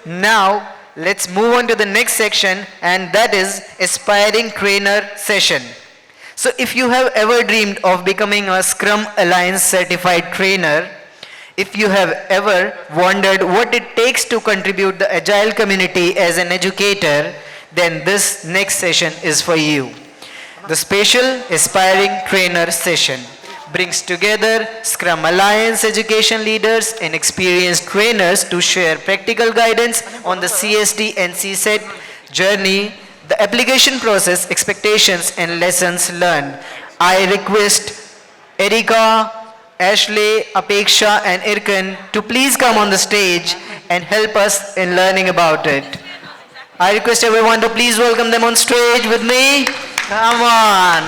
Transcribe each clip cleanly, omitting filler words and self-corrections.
now let's move on to the next section, and that is Aspiring Trainer session. So if you have ever dreamed of becoming a Scrum Alliance certified trainer, if you have ever wondered what it takes to contribute the Agile community as an educator, then this next session is for you. The special Aspiring Trainer session brings together Scrum Alliance education leaders and experienced trainers to share practical guidance on the CST and CSET journey, the application process, expectations, and lessons learned. I request Erika, Ashley, Apeksha, and Irkan to please come on the stage and help us in learning about it. I request everyone to please welcome them on stage with me. Come on.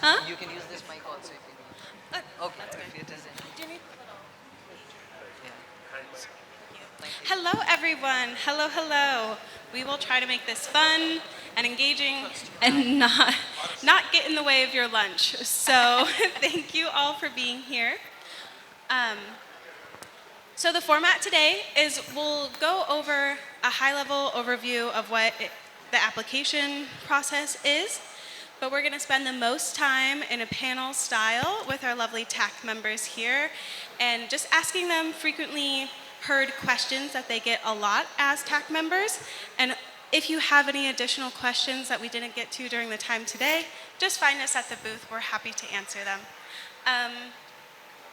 Huh? You can use this mic also if you need. Okay, if it isn't. Hello, everyone. Hello, hello. We will try to make this fun and engaging and not get in the way of your lunch. So thank you all for being here. So the format today is we'll go over a high-level overview of what the application process is, but we're going to spend the most time in a panel style with our lovely TAC members here and just asking them frequently heard questions that they get a lot as TAC members. And if you have any additional questions that we didn't get to during the time today, just find us at the booth. We're happy to answer them.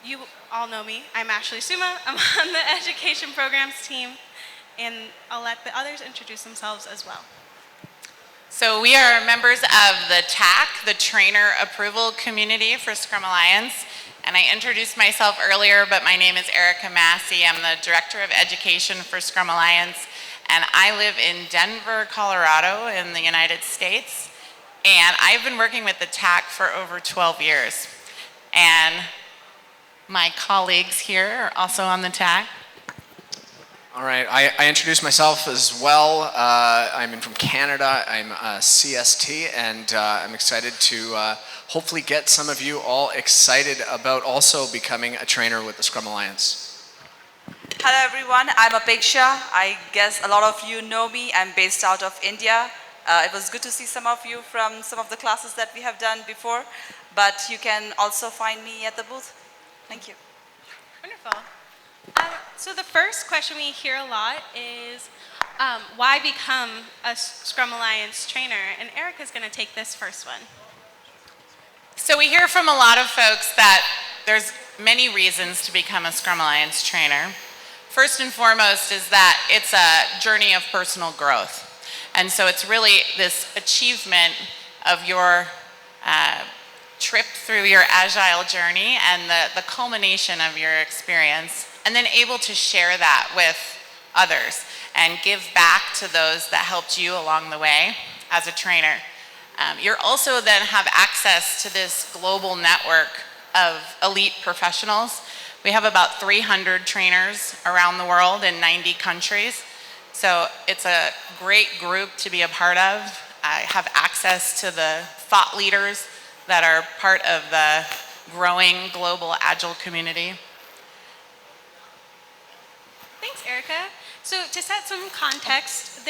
You all know me. I'm Ashley Suma. I'm on the education programs team, and I'll let the others introduce themselves as well. So we are members of the TAC, the Trainer Approval Community for Scrum Alliance. And I introduced myself earlier, but my name is Erica Massey. I'm the Director of Education for Scrum Alliance. And I live in Denver, Colorado in the United States. And I've been working with the TAC for over 12 years. And my colleagues here are also on the TAC. All right, I introduced myself as well. I'm from Canada. I'm a CST, and I'm excited to hopefully get some of you all excited about also becoming a trainer with the Scrum Alliance. Hello everyone, I'm Apeksha. I guess a lot of you know me. I'm based out of India. It was good to see some of you from some of the classes that we have done before, but you can also find me at the booth. Thank you. Wonderful. So the first question we hear a lot is, why become a Scrum Alliance trainer? And Erica's going to take this first one. So we hear from a lot of folks that there's many reasons to become a Scrum Alliance trainer. First and foremost is that it's a journey of personal growth. And so it's really this achievement of your trip through your Agile journey and the culmination of your experience, and then able to share that with others and give back to those that helped you along the way as a trainer. You're also then have access to this global network of elite professionals. We have about 300 trainers around the world in 90 countries. So it's a great group to be a part of. I have access to the thought leaders that are part of the growing global Agile community. Thanks, Erica. So to set some context,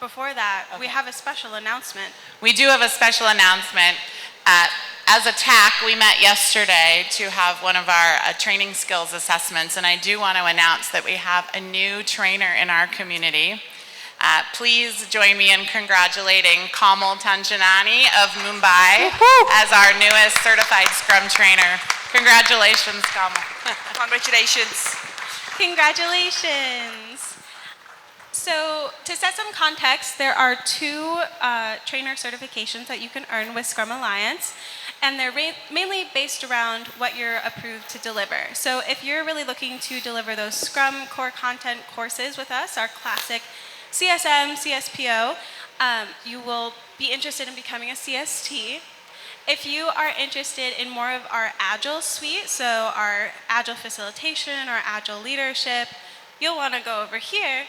before that, we have a special announcement. We do have a special announcement. As a TAC, we met yesterday to have one of our training skills assessments, and I do want to announce that we have a new trainer in our community. Please join me in congratulating Kamal Tanjanani of Mumbai as our newest certified Scrum trainer. Congratulations, Kamal. Congratulations. Congratulations. So to set some context, there are two trainer certifications that you can earn with Scrum Alliance, and they're mainly based around what you're approved to deliver. So if you're really looking to deliver those Scrum core content courses with us, our classic CSM, CSPO, you will be interested in becoming a CST. If you are interested in more of our Agile suite, so our Agile facilitation, our Agile leadership, you'll want to go over here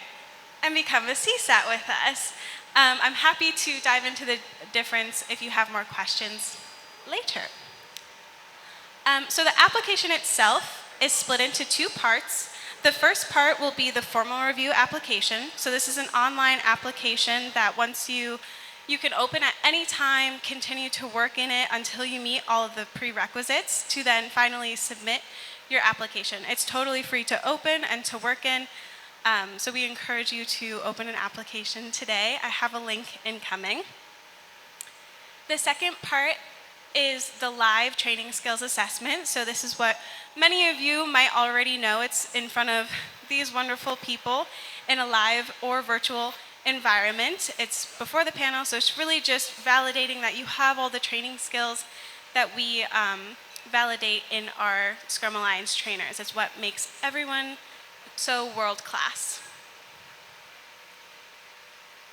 and become a CSAT with us. I'm happy to dive into the difference if you have more questions later. So the application itself is split into two parts. The first part will be the formal review application. So this is an online application that once you can open at any time, continue to work in it until you meet all of the prerequisites to then finally submit your application. It's totally free to open and to work in. So we encourage you to open an application today. I have a link incoming. The second part is the live training skills assessment. So this is what many of you might already know. It's in front of these wonderful people in a live or virtual environment. It's before the panel, so it's really just validating that you have all the training skills that we validate in our Scrum Alliance trainers. It's what makes everyone so world-class.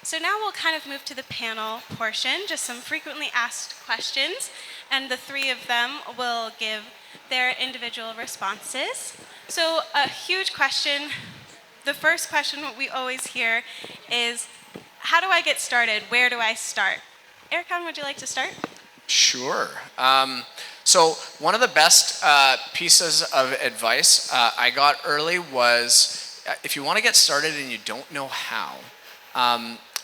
So now we'll kind of move to the panel portion, just some frequently asked questions, and the three of them will give their individual responses. So a huge question, the first question we always hear is, how do I get started? Where do I start? Erkan, would you like to start? Sure. So one of the best pieces of advice I got early was, if you want to get started and you don't know how,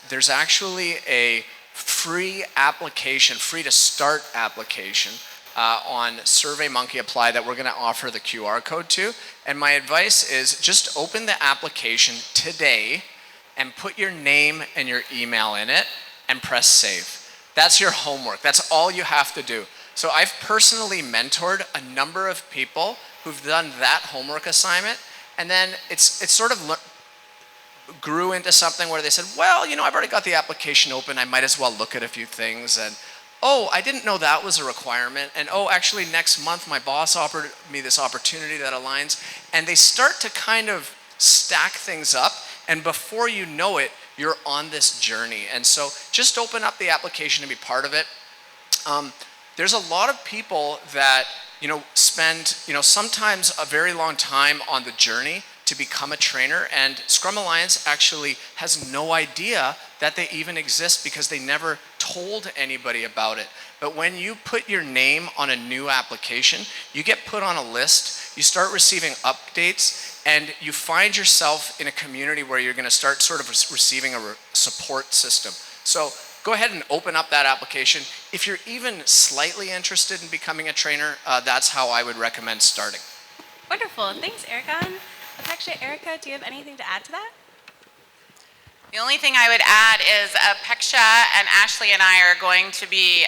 there's actually a free application, free to start application on SurveyMonkey Apply that we're going to offer the QR code to. And my advice is just open the application today and put your name and your email in it and press save. That's your homework. That's all you have to do. So I've personally mentored a number of people who've done that homework assignment, and then it's sort of grew into something where they said, well, you know, I've already got the application open, I might as well look at a few things, and oh, I didn't know that was a requirement, and oh, actually next month my boss offered me this opportunity that aligns, and they start to kind of stack things up, and before you know it, you're on this journey. And so just open up the application and be part of it. There's a lot of people that, you know, spend, you know, sometimes a very long time on the journey to become a trainer, and Scrum Alliance actually has no idea that they even exist because they never told anybody about it. But when you put your name on a new application, you get put on a list, you start receiving updates, and you find yourself in a community where you're going to start sort of receiving a support system. So go ahead and open up that application. If you're even slightly interested in becoming a trainer, that's how I would recommend starting. Wonderful. Thanks, Erkan. Actually, Erica, do you have anything to add to that? The only thing I would add is Peksha and Ashley and I are going to be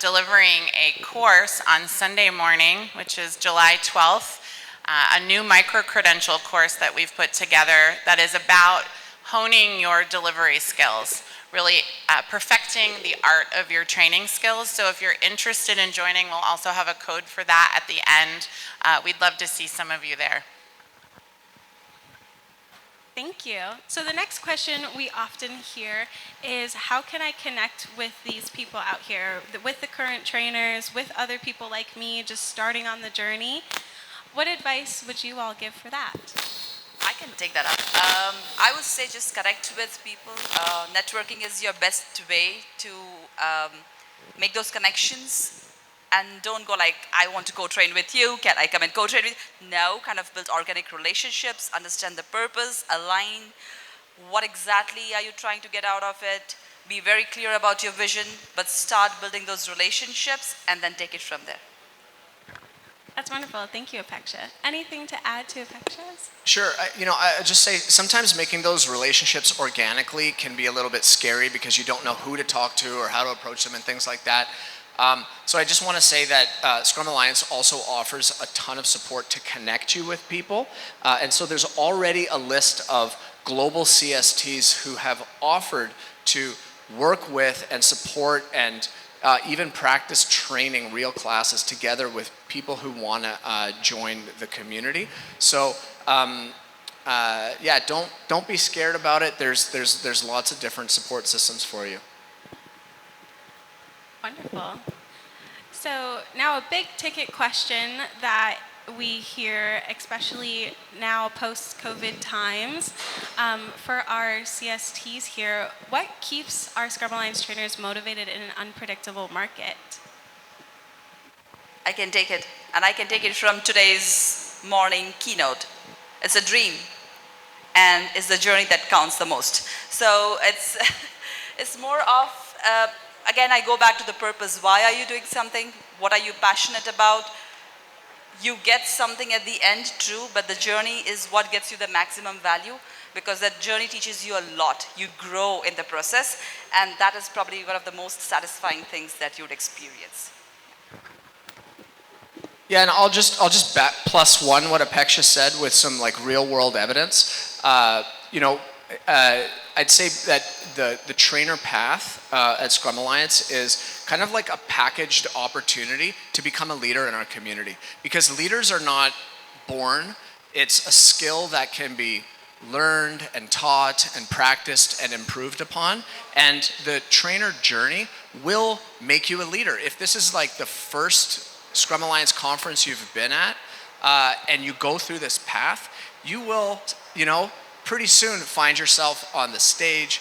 delivering a course on Sunday morning, which is July 12th, a new micro-credential course that we've put together that is about honing your delivery skills, really perfecting the art of your training skills. So if you're interested in joining, we'll also have a code for that at the end. We'd love to see some of you there. Thank you. So the next question we often hear is, how can I connect with these people out here, with the current trainers, with other people like me just starting on the journey? What advice would you all give for that? I can take that up. I would say just connect with people. Networking is your best way to make those connections. And don't go like, I want to co-train with you, can I come and co-train with you? No, kind of build organic relationships, understand the purpose, align what exactly are you trying to get out of it, be very clear about your vision, but start building those relationships and then take it from there. That's wonderful. Thank you, Apeksha. Anything to add to Apeksha's? Sure. I just say sometimes making those relationships organically can be a little bit scary because you don't know who to talk to or how to approach them and things like that. So I just want to say that Scrum Alliance also offers a ton of support to connect you with people. And so there's already a list of global CSTs who have offered to work with and support and even practice training real classes together with people who want to join the community. So yeah, don't be scared about it. There's lots of different support systems for you. Wonderful. So now a big ticket question that we hear, especially now post-COVID times, for our CSTs here, what keeps our Scrum Alliance trainers motivated in an unpredictable market? I can take it, and I can take it from today's morning keynote. It's a dream, and it's the journey that counts the most. So it's, it's more of, again, I go back to the purpose. Why are you doing something? What are you passionate about? You get something at the end, true, but the journey is what gets you the maximum value, because that journey teaches you a lot. You grow in the process, and that is probably one of the most satisfying things that you would experience. Yeah, and I'll just plus one what Apeksha said with some like real world evidence. I'd say that the trainer path at Scrum Alliance is kind of like a packaged opportunity to become a leader in our community. Because leaders are not born, it's a skill that can be learned and taught and practiced and improved upon. And the trainer journey will make you a leader. If this is like the first Scrum Alliance conference you've been at, and you go through this path, you will, pretty soon find yourself on the stage.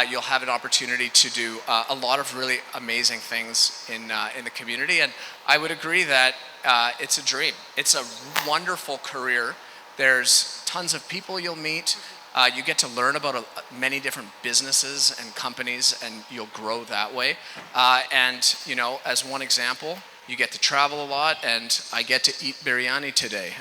You'll have an opportunity to do a lot of really amazing things in the community. And I would agree that it's a dream. It's a wonderful career. There's tons of people you'll meet. You get to learn about many different businesses and companies, and you'll grow that way. And as one example, you get to travel a lot, and I get to eat biryani today.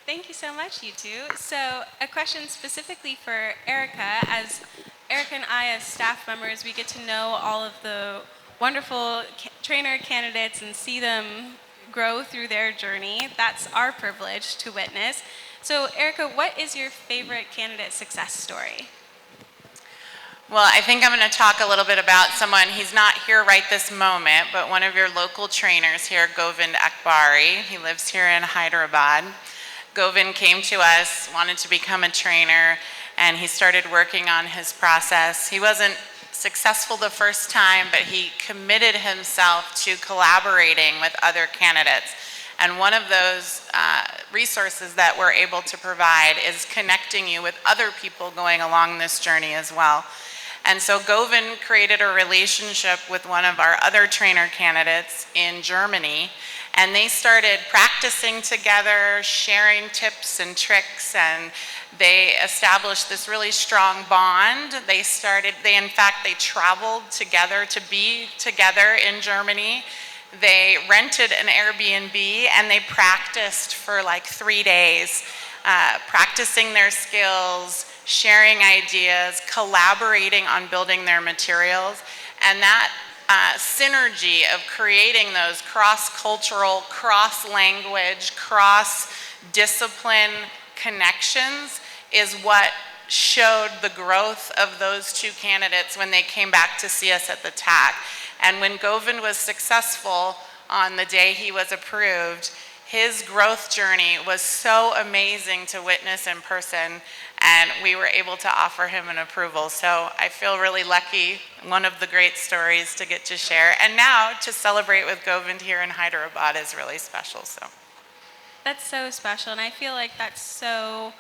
Thank you so much, you two. So a question specifically for Erica. As Erica and I, as staff members, we get to know all of the wonderful trainer candidates and see them grow through their journey. That's our privilege to witness. So Erica, what is your favorite candidate success story? Well, I think I'm going to talk a little bit about someone, he's not here right this moment, but one of your local trainers here, Govind Akbari. He lives here in Hyderabad. Govind came to us, wanted to become a trainer, and he started working on his process. He wasn't successful the first time, but he committed himself to collaborating with other candidates. And one of those resources that we're able to provide is connecting you with other people going along this journey as well. And so Govind created a relationship with one of our other trainer candidates in Germany, and they started practicing together, sharing tips and tricks, and they established this really strong bond. They traveled together to be together in Germany. They rented an Airbnb and they practiced for like 3 days, practicing their skills, sharing ideas, collaborating on building their materials. And that synergy of creating those cross-cultural, cross-language, cross-discipline connections is what showed the growth of those two candidates when they came back to see us at the TAC. And when Govind was successful on the day he was approved, his growth journey was so amazing to witness in person, and we were able to offer him an approval. So I feel really lucky, one of the great stories to get to share. And now to celebrate with Govind here in Hyderabad is really special. So That's so special, and I feel like that's so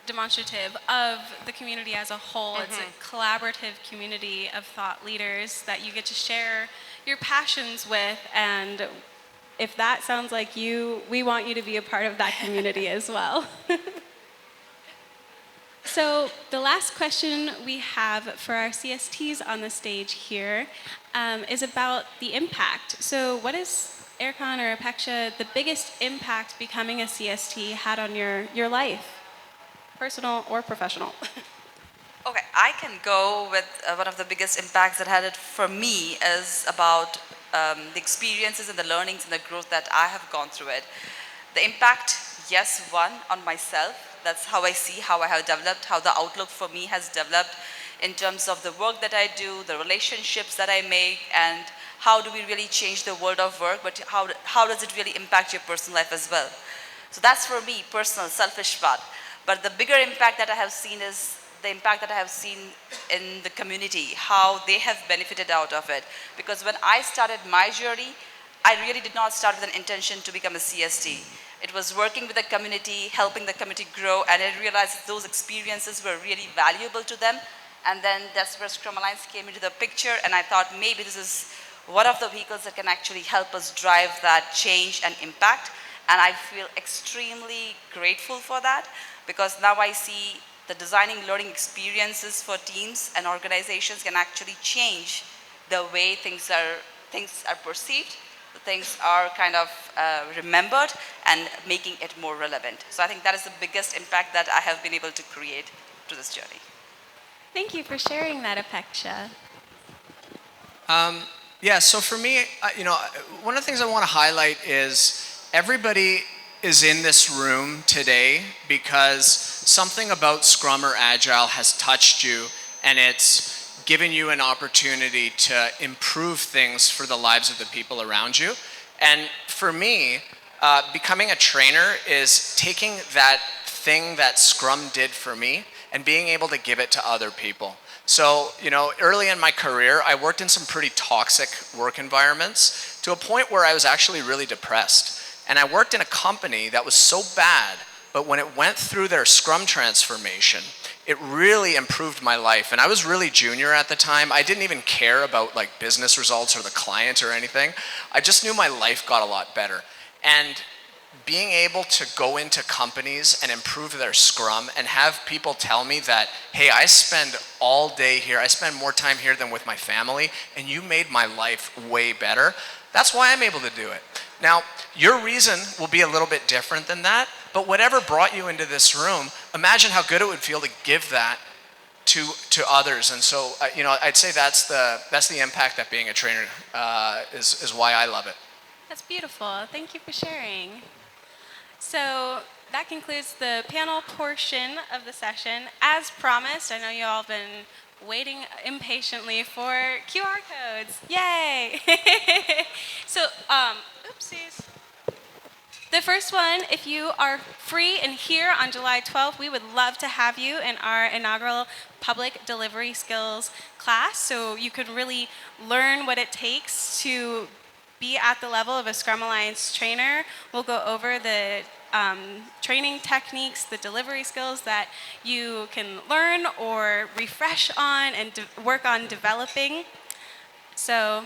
demonstrative of the community as a whole. It's a collaborative community of thought leaders that you get to share your passions with, and if that sounds like you, we want you to be a part of that community as well. So the last question we have for our CSTs on the stage here is about the impact. So what is, Erkan or Apeksha, the biggest impact becoming a CST had on your life, personal or professional? Okay, I can go with one of the biggest impacts that had it for me is about the experiences and the learnings and the growth that I have gone through it. The impact, yes, one, on myself. That's how I see how I have developed, how the outlook for me has developed in terms of the work that I do, the relationships that I make, and how do we really change the world of work, but how does it really impact your personal life as well. So that's for me, personal, selfish part. But the bigger impact that I have seen is the impact that I have seen in the community, how they have benefited out of it. Because when I started my journey, I really did not start with an intention to become a CST. It was working with the community, helping the community grow, and I realized that those experiences were really valuable to them. And then that's where Scrum Alliance came into the picture, and I thought maybe this is one of the vehicles that can actually help us drive that change and impact. And I feel extremely grateful for that, because now I see the designing learning experiences for teams and organizations can actually change the way things are perceived, things are kind of remembered, and making it more relevant. So I think that is the biggest impact that I have been able to create through this journey. Thank you for sharing that, Apeksha. Yeah, so for me, one of the things I want to highlight is everybody is in this room today because something about Scrum or Agile has touched you, and it's given you an opportunity to improve things for the lives of the people around you. And for me, becoming a trainer is taking that thing that Scrum did for me and being able to give it to other people. So, early in my career, I worked in some pretty toxic work environments to a point where I was actually really depressed. And I worked in a company that was so bad, but when it went through their Scrum transformation, it really improved my life. And I was really junior at the time. I didn't even care about business results or the client or anything. I just knew my life got a lot better. And being able to go into companies and improve their Scrum and have people tell me that, hey, I spend all day here, I spend more time here than with my family, and you made my life way better, that's why I'm able to do it. Now, your reason will be a little bit different than that, but whatever brought you into this room, imagine how good it would feel to give that to others. And so, I'd say that's the impact that being a trainer is why I love it. That's beautiful. Thank you for sharing. So that concludes the panel portion of the session. As promised, I know you all have been waiting impatiently for QR codes. Yay! So, oopsies. The first one, if you are free and here on July 12th, we would love to have you in our inaugural public delivery skills class, so you could really learn what it takes to be at the level of a Scrum Alliance trainer. We'll go over the training techniques, the delivery skills that you can learn or refresh on and work on developing. So,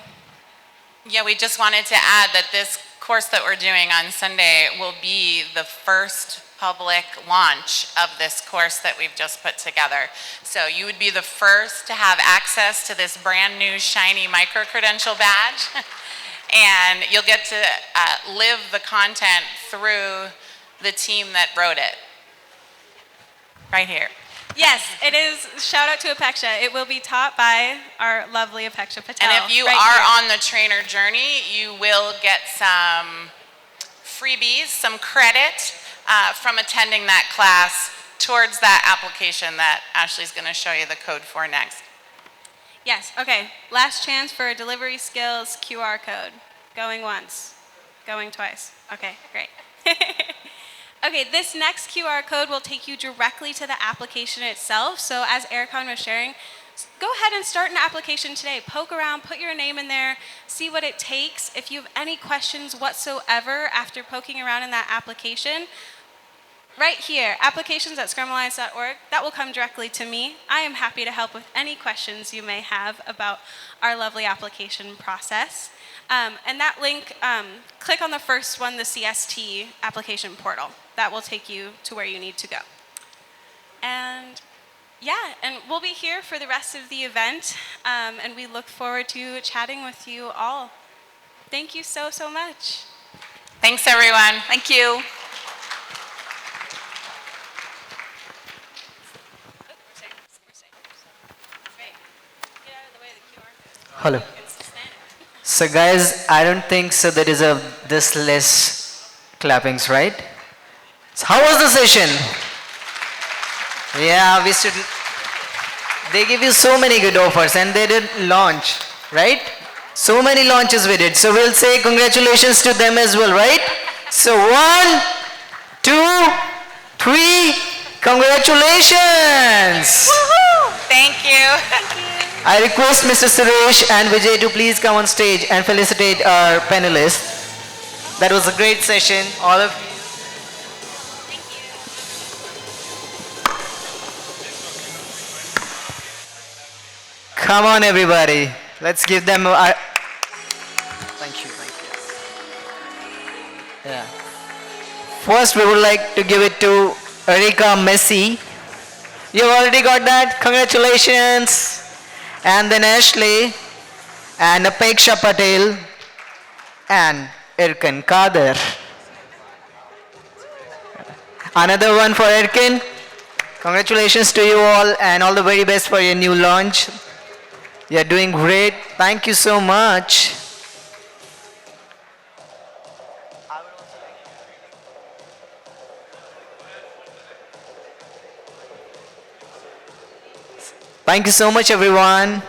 yeah, we just wanted to add that this course that we're doing on Sunday will be the first public launch of this course that we've just put together. So you would be the first to have access to this brand new shiny micro-credential badge. And you'll get to live the content through the team that wrote it. Right here. yes, it is. Shout out to Apeksha. It will be taught by our lovely Apeksha Patel. And if you right are here. on the trainer journey, you will get some freebies, some credit from attending that class towards that application that Ashley's going to show you the code for next. Yes, okay. Last chance for a delivery skills QR code. Going once, going twice. Okay, great. Okay, this next QR code will take you directly to the application itself. So as Ericon was sharing, go ahead and start an application today. Poke around, put your name in there, see what it takes. If you have any questions whatsoever after poking around in that application, right here, applications@scrumalliance.org, that will come directly to me. I am happy to help with any questions you may have about our lovely application process. And that link, click on the first one, the CST application portal. That will take you to where you need to go. And yeah, and we'll be here for the rest of the event, and we look forward to chatting with you all. Thank you so, so much. Thanks, everyone. Thank you. Hello. So guys, I don't think so there is this less clappings, right? So how was the session? Yeah, they give you so many good offers and they did launch, right? So many launches we did. So we'll say congratulations to them as well, right? So 1, 2, 3, congratulations! Woohoo! Thank you. I request Mr. Suresh and Vijay to please come on stage and felicitate our panelists. That was a great session. All of Come on, everybody. Let's give them a. Thank you. Thank you. Yeah. First, we would like to give it to Erika Messi. You've already got that. Congratulations. And then Ashley and Apeksha Patel and Irkan Kader. Another one for Irkan. Congratulations to you all and all the very best for your new launch. You're doing great. Thank you so much. Thank you so much, everyone.